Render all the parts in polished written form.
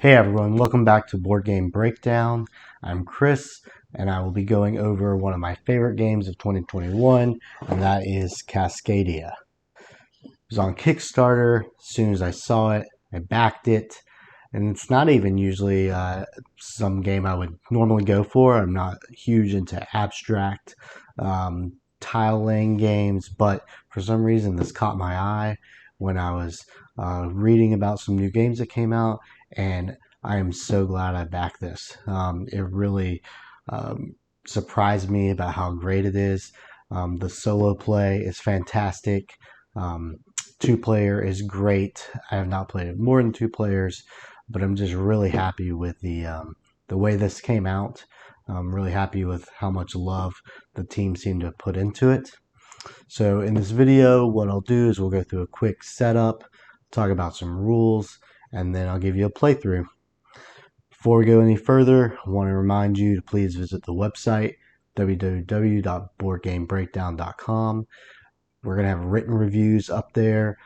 Hey everyone, welcome back to Board Game Breakdown. I'm Chris, and I will be going over one of my favorite games of 2021, and that is Cascadia. It was on Kickstarter. As soon as I saw it, I backed it, and it's not even usually some game I would normally go for. I'm not huge into abstract tile laying games, but for some reason this caught my eye when I was reading about some new games that came out, and I am so glad I backed this. It really surprised me about how great it is. The solo play is fantastic. Two player is great. I have not played it more than two players, but I'm just really happy with the way this came out. I'm really happy with how much love the team seemed to put into it. So in this video, what I'll do is we'll go through a quick setup, talk about some rules, and then I'll give you a playthrough. Before we go any further, I want to remind you to please visit the website, www.boardgamebreakdown.com. We're going to have written reviews up there.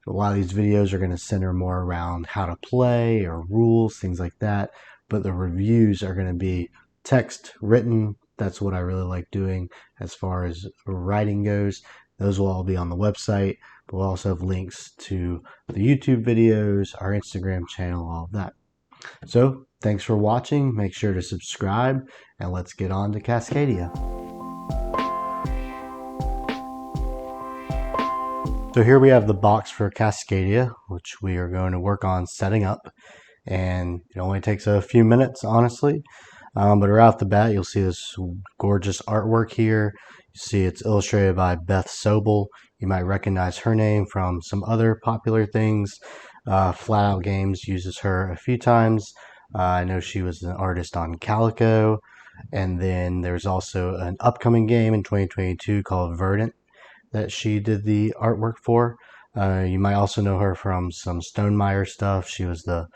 A lot of these videos are going to center more around how to play or rules, things like that. But the reviews are going to be text, written. That's what I really like doing as far as writing goes. Those will all be on the website. But we'll also have links to the YouTube videos, our Instagram channel, all of that. So thanks for watching. Make sure to subscribe, and let's get on to Cascadia. So here we have the box for Cascadia, which we are going to work on setting up. And it only takes a few minutes, honestly. But right off the bat, you'll see this gorgeous artwork here. You see it's illustrated by Beth Sobel. You might recognize her name from some other popular things. Flat Out Games uses her a few times. I know she was an artist on Calico. And then there's also an upcoming game in 2022 called Verdant that she did the artwork for. You might also know her from some Stonemaier stuff. She was the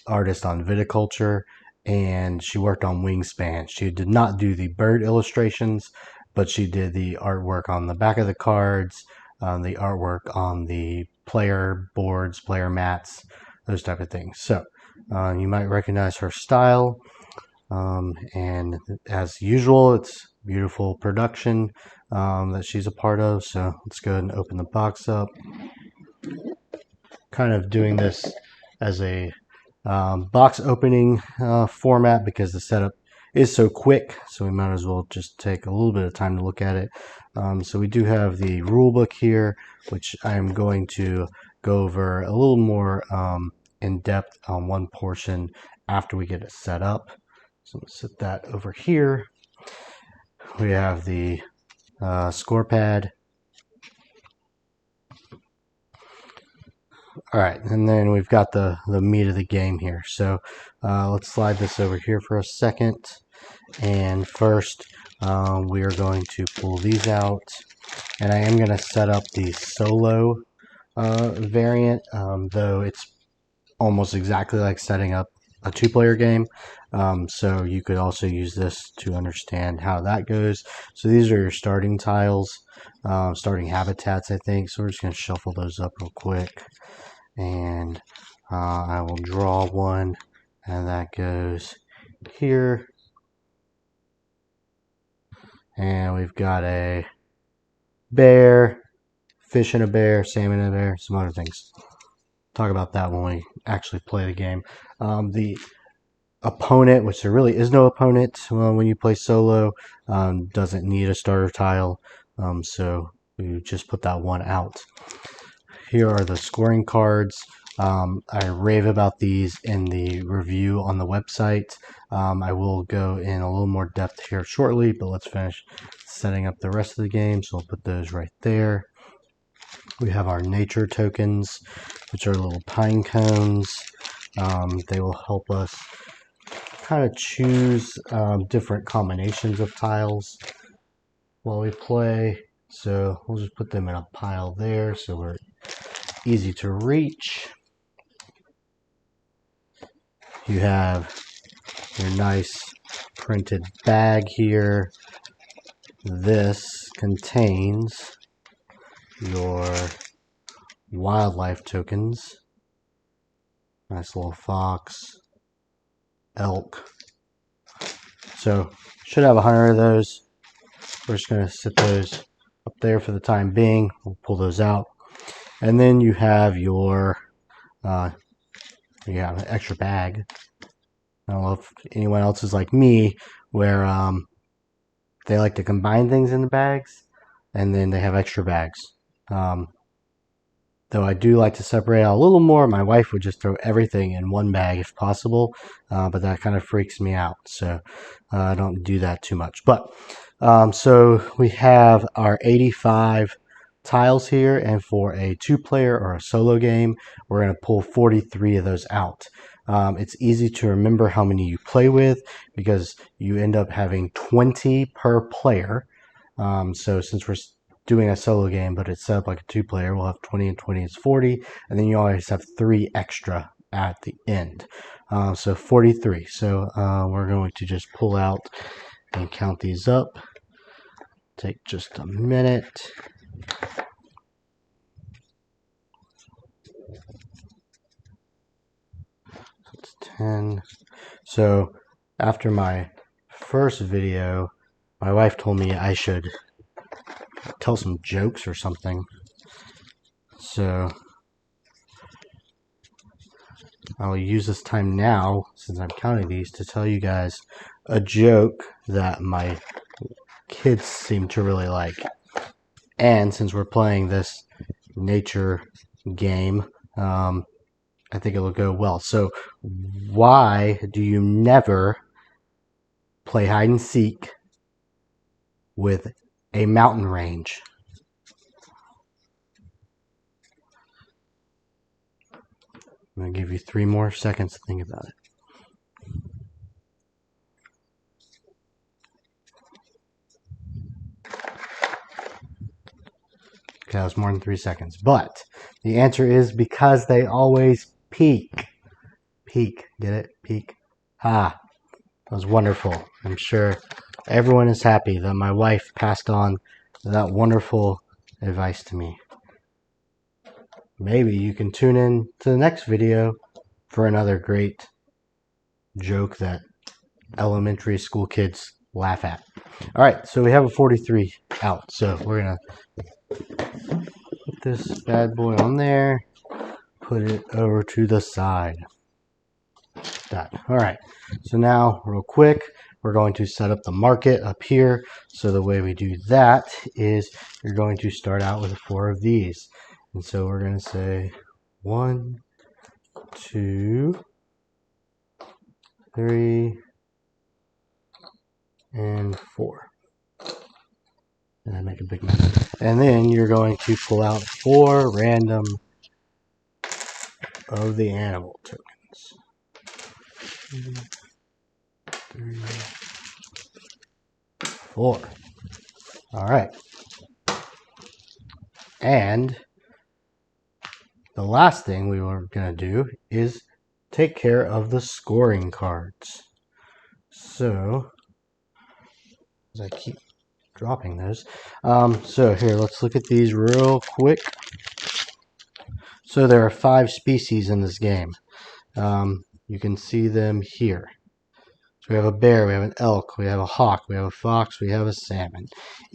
artist on Viticulture, and she worked on Wingspan. She did not do the bird illustrations, but she did the artwork on the back of the cards, the artwork on the player boards, player mats, those type of things. So you might recognize her style, and as usual, it's beautiful production that she's a part of. So let's go ahead and open the box up. Kind of doing this as a box opening format because the setup is so quick, so we might as well just take a little bit of time to look at it. So we do have the rule book here, which I'm going to go over a little more in depth on one portion after we get it set up. So I'm going to set that over here. We have the score pad. All right, and then we've got the meat of the game here. So let's slide this over here for a second. And first, we are going to pull these out. And I am going to set up the solo variant, though it's almost exactly like setting up a two-player game. So you could also use this to understand how that goes. So these are your starting tiles, starting habitats, I think. So we're just going to shuffle those up real quick. And I will draw one, and that goes here. And we've got a bear, fish and a bear, salmon and a bear, some other things. Talk about that when we actually play the game. The opponent, which there really is no opponent when you play solo, doesn't need a starter tile, so we just put that one out. Here are the scoring cards. I rave about these in the review on the website. I will go in a little more depth here shortly, but let's finish setting up the rest of the game. So we'll put those right there. We have our nature tokens, which are little pine cones. They will help us kind of choose different combinations of tiles while we play. So we'll just put them in a pile there so we're easy to reach. You have your nice printed bag here. This contains your wildlife tokens. Nice little fox, elk. So should have 100 of those. We're just going to set those up there for the time being. We'll pull those out. And then you have your an extra bag. I don't know if anyone else is like me, where they like to combine things in the bags, and then they have extra bags. Though I do like to separate out a little more. My wife would just throw everything in one bag if possible, but that kind of freaks me out. So I don't do that too much. But so we have our 85 tiles here, and for a 2-player or a solo game, we're going to pull 43 of those out. It's easy to remember how many you play with because you end up having 20 per player. So since we're doing a solo game, but it's set up like a 2-player, we'll have 20 and 20 is 40, and then you always have 3 extra at the end. So 43. So we're going to just pull out and count these up. Take just a minute. It's 10. So after my first video, my wife told me I should tell some jokes or something. So I'll use this time now, since I'm counting these, to tell you guys a joke that my kids seem to really like. And since we're playing this nature game, I think it'll go well. So why do you never play hide and seek with a mountain range? I'm going to give you 3 more seconds to think about it. Okay, that was more than 3 seconds. But the answer is because they always peek. Peek. Get it? Peek. Ah, that was wonderful. I'm sure everyone is happy that my wife passed on that wonderful advice to me. Maybe you can tune in to the next video for another great joke that elementary school kids laugh at. All right, so we have a 43 out. So we're going to put this bad boy on there, put it over to the side. That. All right, so now real quick, we're going to set up the market up here. So the way we do that is you're going to start out with 4 of these. And so we're going to say 1, 2, 3, and 4. And I make a big mess. And then you're going to pull out 4 random of the animal tokens. 2, 3, 4. All right. And the last thing we were going to do is take care of the scoring cards. So, as I keep dropping those. So here, let's look at these real quick. So there are 5 species in this game. You can see them here. So we have a bear, we have an elk, we have a hawk, we have a fox, we have a salmon.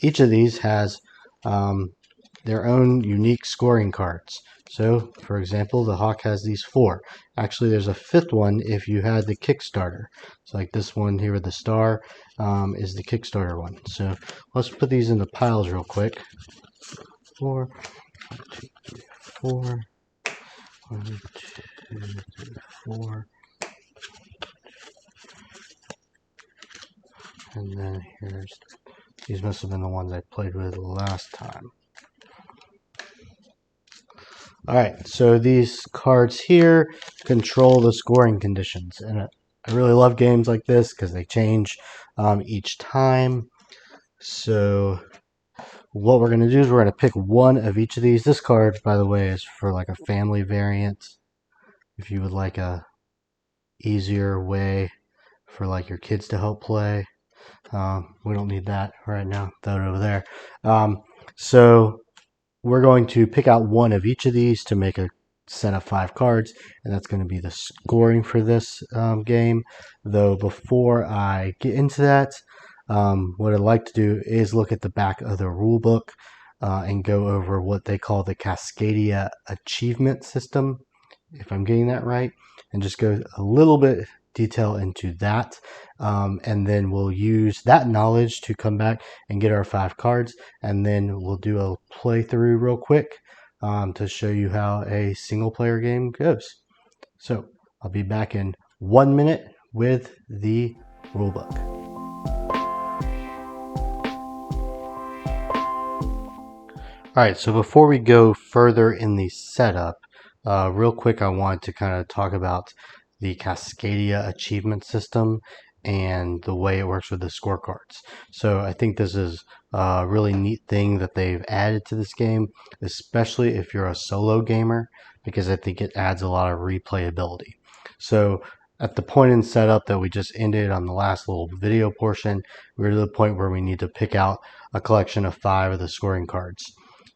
Each of these has their own unique scoring cards. So, for example, the hawk has these 4. Actually, there's a 5th one if you had the Kickstarter. So like this one here with the star is the Kickstarter one. So let's put these into piles real quick. 4, 1, 2, 3, 4. 1, 2, 3, 4. And then these must have been the ones I played with last time. Alright, so these cards here control the scoring conditions. And I really love games like this because they change each time. So what we're going to do is we're going to pick one of each of these. This card, by the way, is for like a family variant. If you would like a easier way for like your kids to help play. We don't need that right now. Throw it over there. So we're going to pick out one of each of these to make a set up 5 cards, and that's going to be the scoring for this game. Though before I get into that, what I'd like to do is look at the back of the rule book and go over what they call the Cascadia achievement system, if I'm getting that right, and just go a little bit detail into that. And then we'll use that knowledge to come back and get our 5 cards, and then we'll do a playthrough real quick to show you how a single player game goes. So I'll be back in 1 minute with the rulebook. All right, so before we go further in the setup, real quick, I wanted to kind of talk about the Cascadia achievement system and the way it works with the scorecards. So I think this is a really neat thing that they've added to this game, especially if you're a solo gamer, because I think it adds a lot of replayability. So at the point in setup that we just ended on the last little video portion, we're to the point where we need to pick out a collection of 5 of the scoring cards.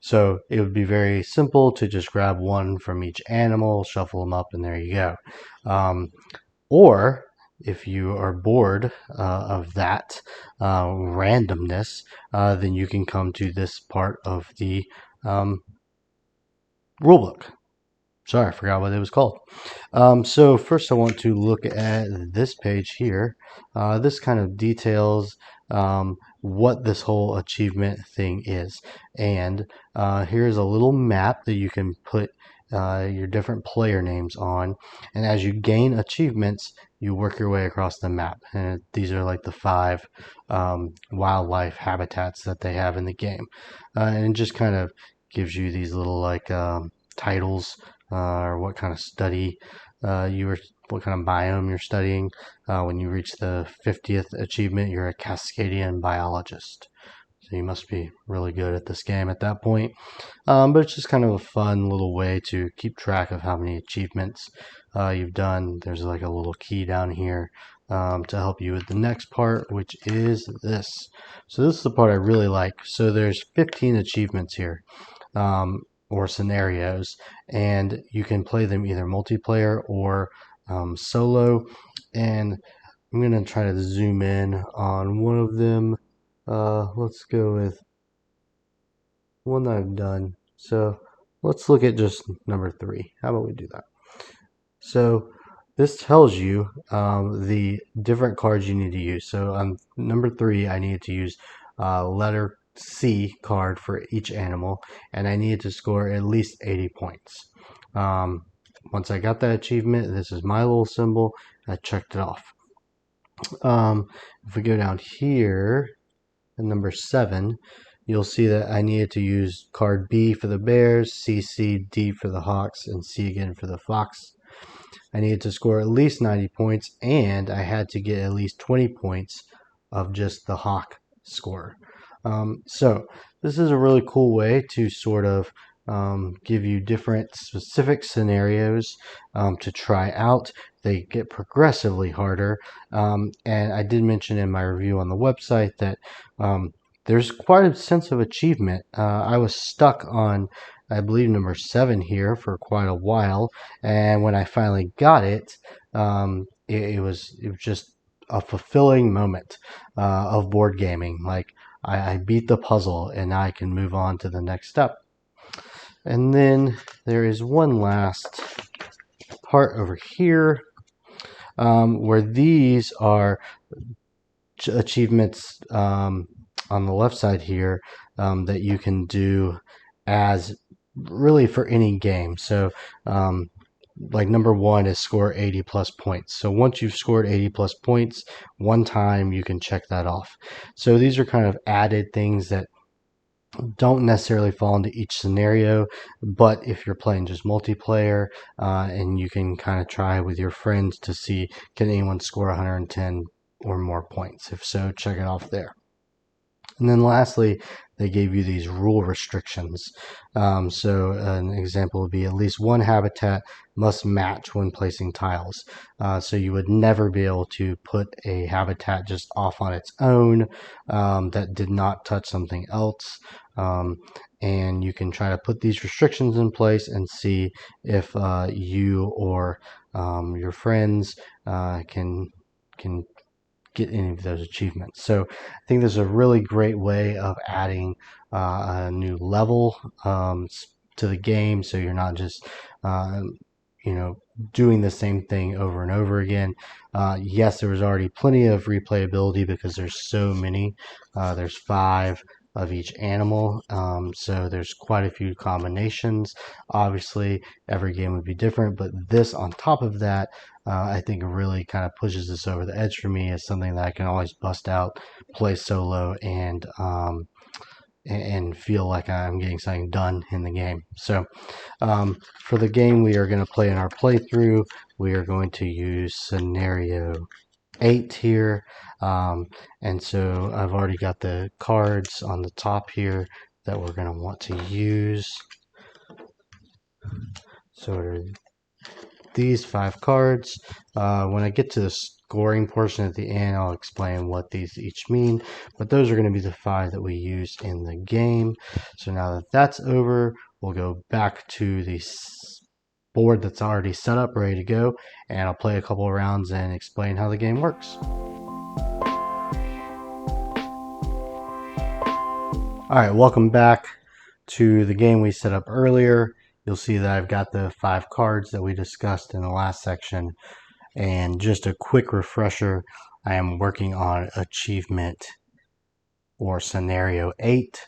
So it would be very simple to just grab one from each animal, shuffle them up, and there you go. Or if you are bored of that randomness, then you can come to this part of the rulebook. Sorry, I forgot what it was called. So first I want to look at this page here. This kind of details what this whole achievement thing is. And here's a little map that you can put your different player names on. And as you gain achievements, you work your way across the map. And these are like the 5 wildlife habitats that they have in the game. And it just kind of gives you these little like titles or what kind of study what kind of biome you're studying. When you reach the 50th achievement, you're a Cascadian biologist. So you must be really good at this game at that point. But it's just kind of a fun little way to keep track of how many achievements you've done. There's like a little key down here to help you with the next part, which is this. So this is the part I really like. So there's 15 achievements here. Or scenarios, and you can play them either multiplayer or solo. And I'm going to try to zoom in on one of them. Let's go with one that I've done. So let's look at just number 3. How about we do that? So this tells you the different cards you need to use. So on number 3, I needed to use letter C card for each animal, and I needed to score at least 80 points. Once I got that achievement, this is my little symbol. I checked it off. If we go down here, at number 7, you'll see that I needed to use card B for the bears, C, C, D for the hawks, and C again for the fox. I needed to score at least 90 points, and I had to get at least 20 points of just the hawk score. So this is a really cool way to sort of give you different specific scenarios to try out. They get progressively harder. And I did mention in my review on the website that there's quite a sense of achievement. I was stuck on, I believe, number 7 here for quite a while. And when I finally got it, it was just a fulfilling moment of board gaming. Like, I beat the puzzle and now I can move on to the next step. And then there is one last part over here where these are achievements on the left side here that you can do as really for any game. So like number 1 is score 80 plus points. So once you've scored 80 plus points one time, you can check that off. So these are kind of added things that don't necessarily fall into each scenario, but if you're playing just multiplayer and you can kind of try with your friends to see, can anyone score 110 or more points? If so, check it off there. And then lastly, they gave you these rule restrictions. So an example would be at least one habitat must match when placing tiles. So you would never be able to put a habitat just off on its own that did not touch something else. and you can try to put these restrictions in place and see if you or your friends can get any of those achievements. So I think this is a really great way of adding a new level to the game, so you're not just you know, doing the same thing over and over again. Yes, there was already plenty of replayability because there's so many. There's 5 of each animal, so there's quite a few combinations. Obviously, every game would be different, but this on top of that, I think really kind of pushes this over the edge for me as something that I can always bust out, play solo, and feel like I'm getting something done in the game. So for the game we are going to play in our playthrough, we are going to use scenario 8 here. And so I've already got the cards on the top here that we're going to want to use. So these 5 cards. When I get to the scoring portion at the end, I'll explain what these each mean, but those are going to be the 5 that we use in the game. So now that that's over, we'll go back to the board that's already set up, ready to go, and I'll play a couple of rounds and explain how the game works. Alright, welcome back to the game we set up earlier. You'll see that I've got the 5 cards that we discussed in the last section. And just a quick refresher, I am working on achievement or scenario 8,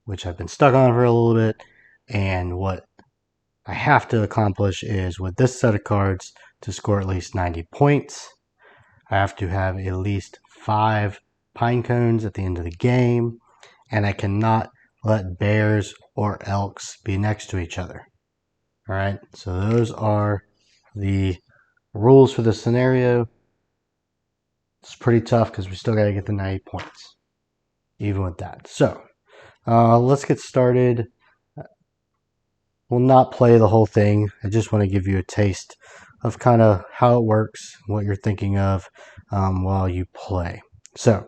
which I've been stuck on for a little bit. And what I have to accomplish is with this set of cards to score at least 90 points, I have to have at least 5 pine cones at the end of the game, and I cannot let bears or elks be next to each other. All right, so those are the rules for the scenario. It's pretty tough because we still got to get the 90 points, even with that. So let's get started. We'll not play the whole thing. I just want to give you a taste of kind of how it works, what you're thinking of while you play. So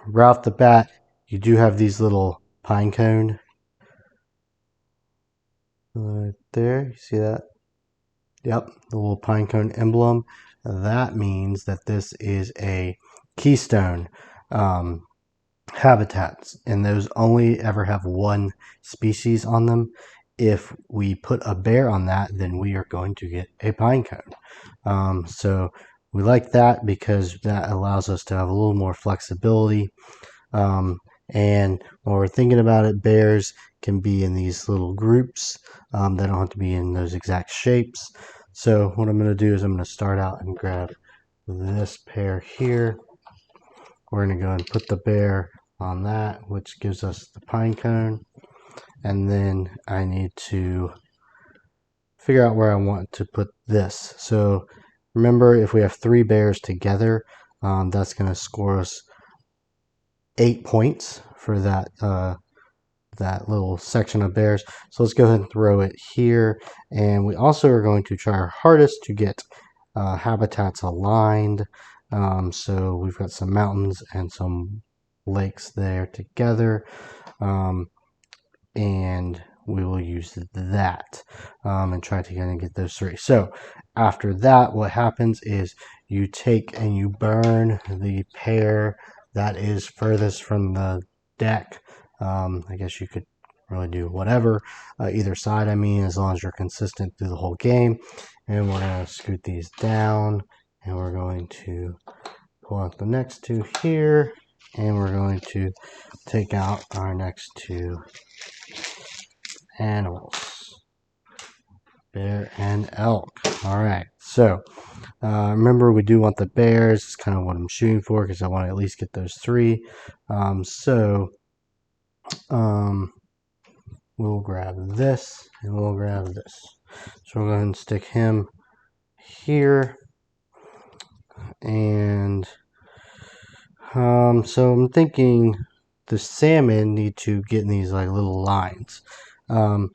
right off the bat, you do have these little pine cone right there. You see that? Yep, the little pine cone emblem. That means that this is a keystone habitats, and those only ever have 1 species on them. If we put a bear on that, then we are going to get a pine cone. So we like that because that allows us to have a little more flexibility. And when we're thinking about it, bears can be in these little groups. They don't have to be in those exact shapes. So what I'm going to do is I'm going to start out and grab this pair here. We're going to go and put the bear on that, which gives us the pine cone. And then I need to figure out where I want to put this. So remember, if we have 3 bears together, that's going to score us 8 points for that that little section of bears. So let's go ahead and throw it here. And we also are going to try our hardest to get habitats aligned. So we've got some mountains and some lakes there together. And we will use that and try to kind of get those 3. So after that, what happens is you take and you burn the pair that is furthest from the deck. I guess you could really do whatever, either side, I mean, as long as you're consistent through the whole game. And we're going to scoot these down, and we're going to pull out the next 2 here, and we're going to take out our next 2 animals, bear and elk. All right, so remember, we do want the bears. It's kind of what I'm shooting for because I want to at least get those 3. We'll grab this and we'll grab this. So we'll go ahead and stick him here. And so I'm thinking the salmon need to get in these like little lines. I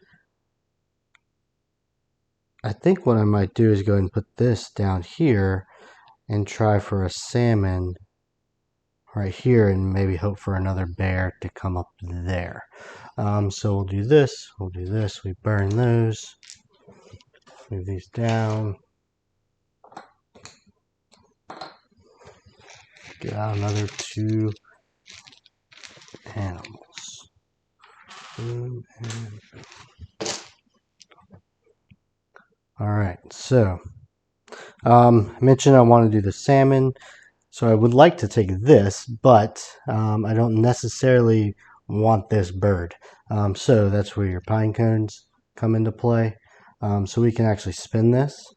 think what I might do is go ahead and put this down here and try for a salmon right here and maybe hope for another bear to come up there. So we'll do this, we burn those, move these down, get out another 2 animals. Alright, so I mentioned I want to do the salmon. So I would like to take this, but I don't necessarily want this bird. So that's where your pine cones come into play. So we can actually spin this,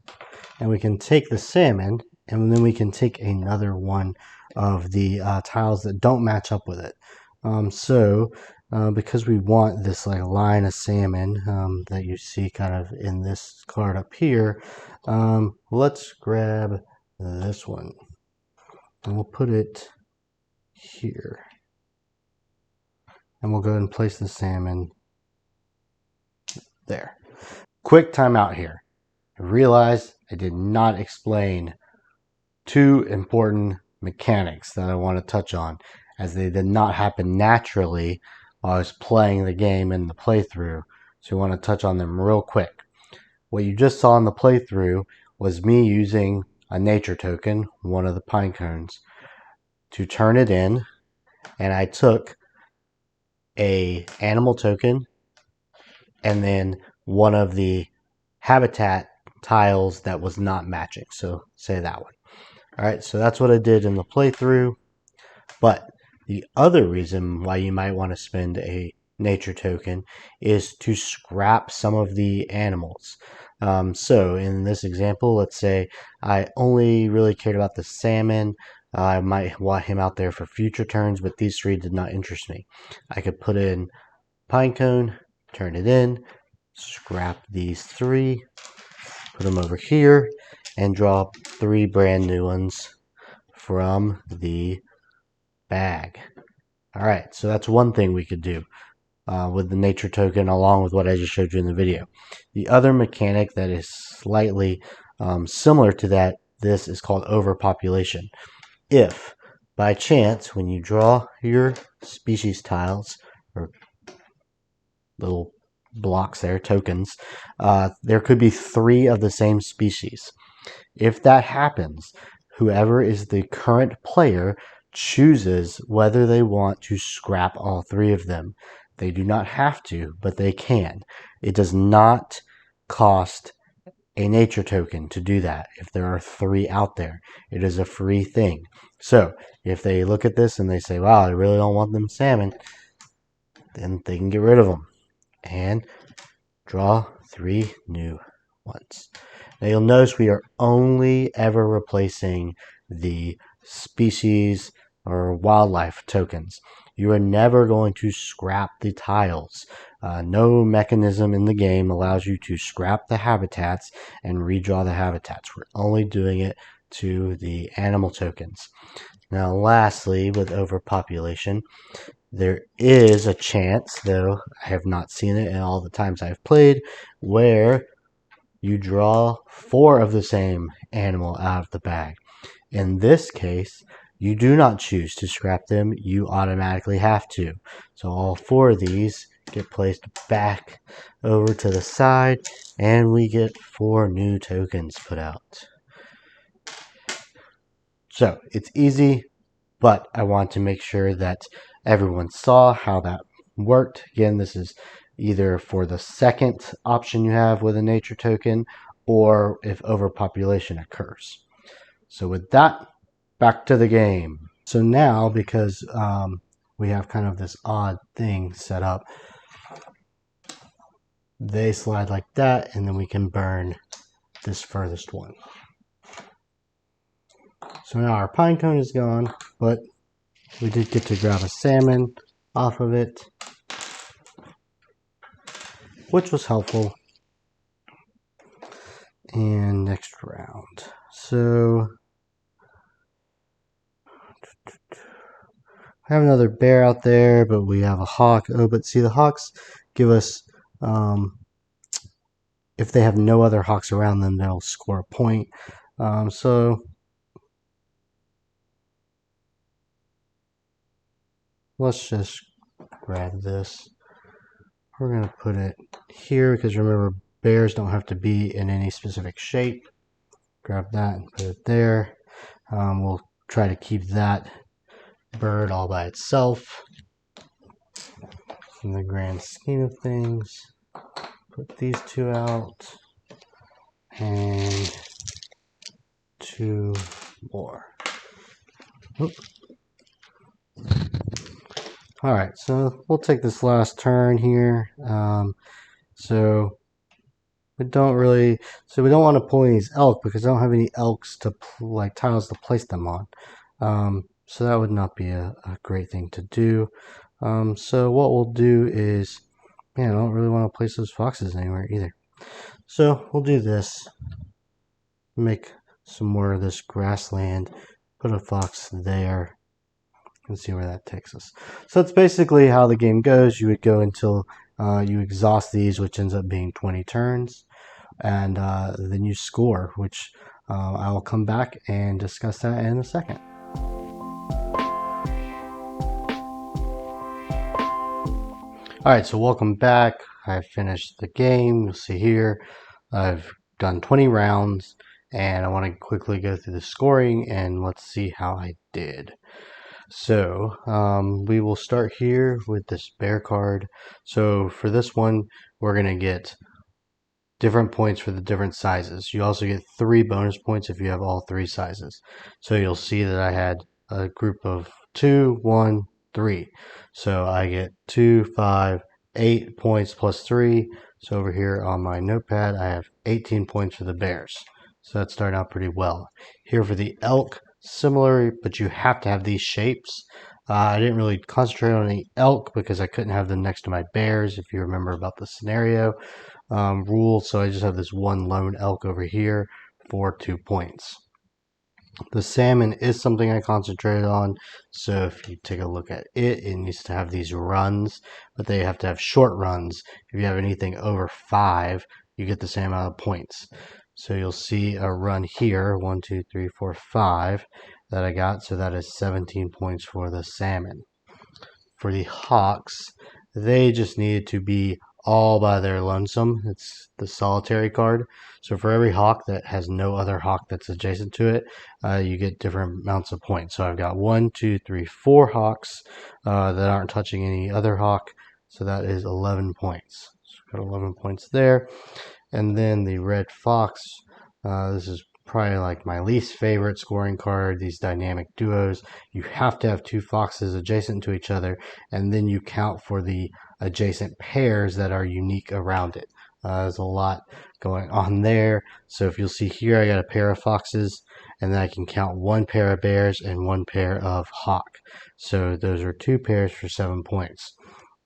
and we can take the salmon, and then we can take another one of the tiles that don't match up with it. Because we want this like line of salmon that you see kind of in this card up here, let's grab this one. And we'll put it here. And we'll go ahead and place the salmon there. Quick timeout here. I realized I did not explain 2 important mechanics that I want to touch on, as they did not happen naturally while I was playing the game in the playthrough. So I want to touch on them real quick. What you just saw in the playthrough was me using a nature token, one of the pine cones, to turn it in, and I took a animal token and then one of the habitat tiles that was not matching. So say that one. All right, so that's what I did in the playthrough. But the other reason why you might want to spend a nature token is to scrap some of the animals. So in this example, let's say I only really cared about the salmon. I might want him out there for future turns, but these 3 did not interest me. I could put in pine cone, turn it in, scrap these 3, put them over here, and draw 3 brand new ones from the bag. Alright, so that's one thing we could do with the nature token, along with what I just showed you in the video. The other mechanic that is slightly similar to that, this is called overpopulation. If by chance, when you draw your species tiles, or little blocks there, tokens, there could be 3 of the same species. If that happens, whoever is the current player chooses whether they want to scrap all 3 of them. They do not have to, but they can. It does not cost a nature token to do that if there are 3 out there. It is a free thing. So if they look at this and they say, wow, I really don't want them salmon, then they can get rid of them and draw 3 new ones. Now you'll notice we are only ever replacing the species or wildlife tokens. You are never going to scrap the tiles. No mechanism in the game allows you to scrap the habitats and redraw the habitats. We're only doing it to the animal tokens. Now lastly, with overpopulation, there is a chance, though I have not seen it in all the times I've played, where you draw 4 of the same animal out of the bag. In this case, you do not choose to scrap them, you automatically have to. So all 4 of these get placed back over to the side, and we get 4 new tokens put out. So it's easy, but I want to make sure that everyone saw how that worked. Again, this is either for the second option you have with a nature token, or if overpopulation occurs. So with that, back to the game. So now, because we have kind of this odd thing set up, they slide like that, and then we can burn this furthest one. So now our pine cone is gone, but we did get to grab a salmon off of it, which was helpful. And next round. So I have another bear out there, but we have a hawk. Oh, but see, the hawks give us, if they have no other hawks around them, they'll score a point. So let's just grab this. We're going to put it here because remember, bears don't have to be in any specific shape. Grab that and put it there. We'll try to keep that bird all by itself. In the grand scheme of things, put these two out and two more. Oop. All right, so we'll take this last turn here. So we don't want to pull these elk because I don't have any elks to like tiles to place them on. So that would not be a great thing to do. So what we'll do is, man, I don't really want to place those foxes anywhere either. So we'll do this. Make some more of this grassland. Put a fox there. And see where that takes us. So that's basically how the game goes. You would go until you exhaust these, which ends up being 20 turns. And then you score, which I will come back and discuss that in a second. Alright, so welcome back. I finished the game. You'll see here I've done 20 rounds, and I want to quickly go through the scoring and let's see how I did. So we will start here with this bear card. So for this one, we're going to get different points for the different sizes. You also get 3 bonus points if you have all 3 sizes. So you'll see that I had a group of 2, 1, 3. So I get 2, 5, 8 points plus 3. So over here on my notepad, I have 18 points for the bears. So that's starting out pretty well. Here for the elk, similar, but you have to have these shapes. I didn't really concentrate on the elk because I couldn't have them next to my bears, if you remember about the scenario rule. So I just have this one lone elk over here for 2 points. The salmon is something I concentrated on. So if you take a look at it, it needs to have these runs, but they have to have short runs. If you have anything over 5, you get the same amount of points. So you'll see a run here, 1, 2, 3, 4, 5 that I got. So that is 17 points for the salmon. For the hawks, they just needed to be all by their lonesome. It's the solitary card. So for every hawk that has no other hawk that's adjacent to it, you get different amounts of points. So I've got 1, 2, 3, 4 hawks that aren't touching any other hawk. So that is 11 points. So I've got 11 points there. And then the red fox, this is probably like my least favorite scoring card, these dynamic duos. You have to have 2 foxes adjacent to each other, and then you count for the adjacent pairs that are unique around it. There's a lot going on there. So if you'll see here, I got a pair of foxes, and then I can count 1 pair of bears and 1 pair of hawk. So those are 2 pairs for 7 points.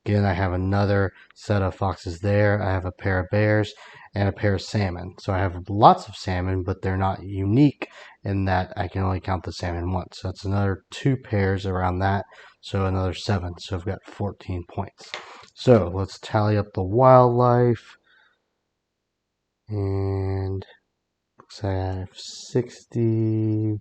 Again, I have another set of foxes there. I have a pair of bears and a pair of salmon. So I have lots of salmon, but they're not unique in that I can only count the salmon once. So that's another 2 pairs around that. So another 7. So I've got 14 points. So let's tally up the wildlife. And looks like I have 62.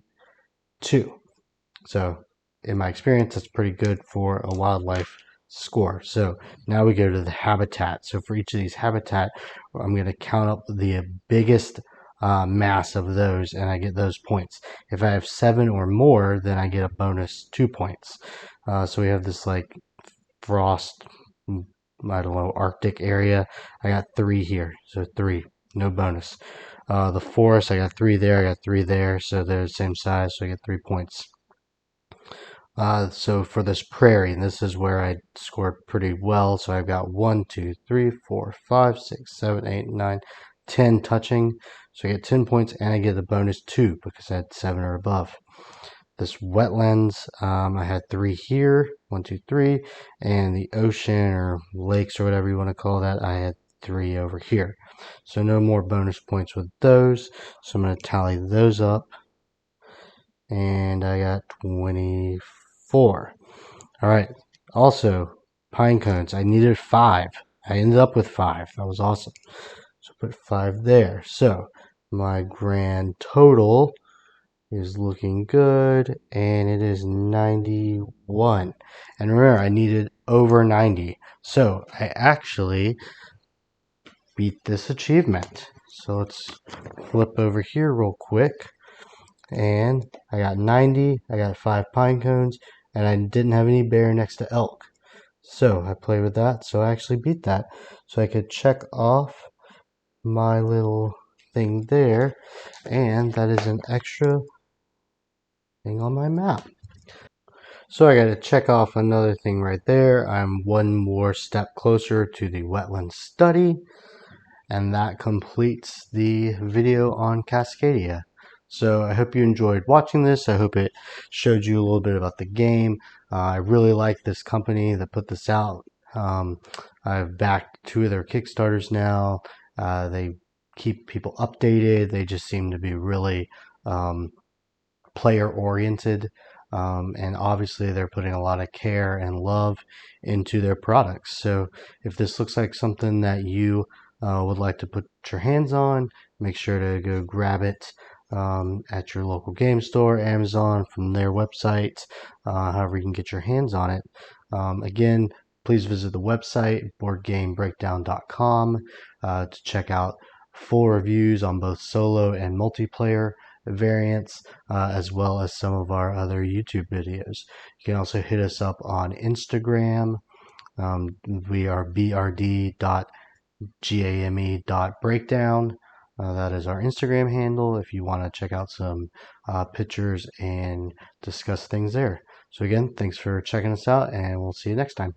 So in my experience, that's pretty good for a wildlife score. So now we go to the habitat. So for each of these habitat, I'm going to count up the biggest mass of those, and I get those points. If I have 7 or more, then I get a bonus 2 points. So we have this like frost, I don't know, Arctic area. I got 3 here, so 3, no bonus. The forest, I got 3 there, I got 3 there, so they're the same size, so I get 3 points. So for this prairie, and this is where I scored pretty well. So I've got 1, 2, 3, 4, 5, 6, 7, 8, 9, 10 touching. So I get 10 points, and I get a bonus 2 because I had 7 or above. This wetlands, I had 3 here, 1, 2, 3, and the ocean or lakes or whatever you want to call that, I had 3 over here. So no more bonus points with those. So I'm going to tally those up, and I got 24. All right. Also, pine cones. I needed 5. I ended up with 5. That was awesome. So put 5 there. So my grand total is looking good, and it is 91. And remember, I needed over 90. So I actually beat this achievement. So let's flip over here real quick. And I got 90, I got 5 pine cones, and I didn't have any bear next to elk. So I played with that, so I actually beat that. So I could check off my little thing there, and that is an extra thing on my map. So I got to check off another thing right there. I'm one more step closer to the wetland study, and that completes the video on Cascadia. So I hope you enjoyed watching this. I hope it showed you a little bit about the game. I really like this company that put this out. I've backed 2 of their Kickstarters now. They keep people updated. They just seem to be really player oriented, and obviously they're putting a lot of care and love into their products. So if this looks like something that you would like to put your hands on, make sure to go grab it at your local game store, Amazon, from their website, however you can get your hands on it. Again, please visit the website boardgamebreakdown.com to check out full reviews on both solo and multiplayer variants, as well as some of our other YouTube videos. You can also hit us up on Instagram. We are brd.game.breakdown. That is our Instagram handle if you want to check out some pictures and discuss things there. So again, thanks for checking us out, and we'll see you next time.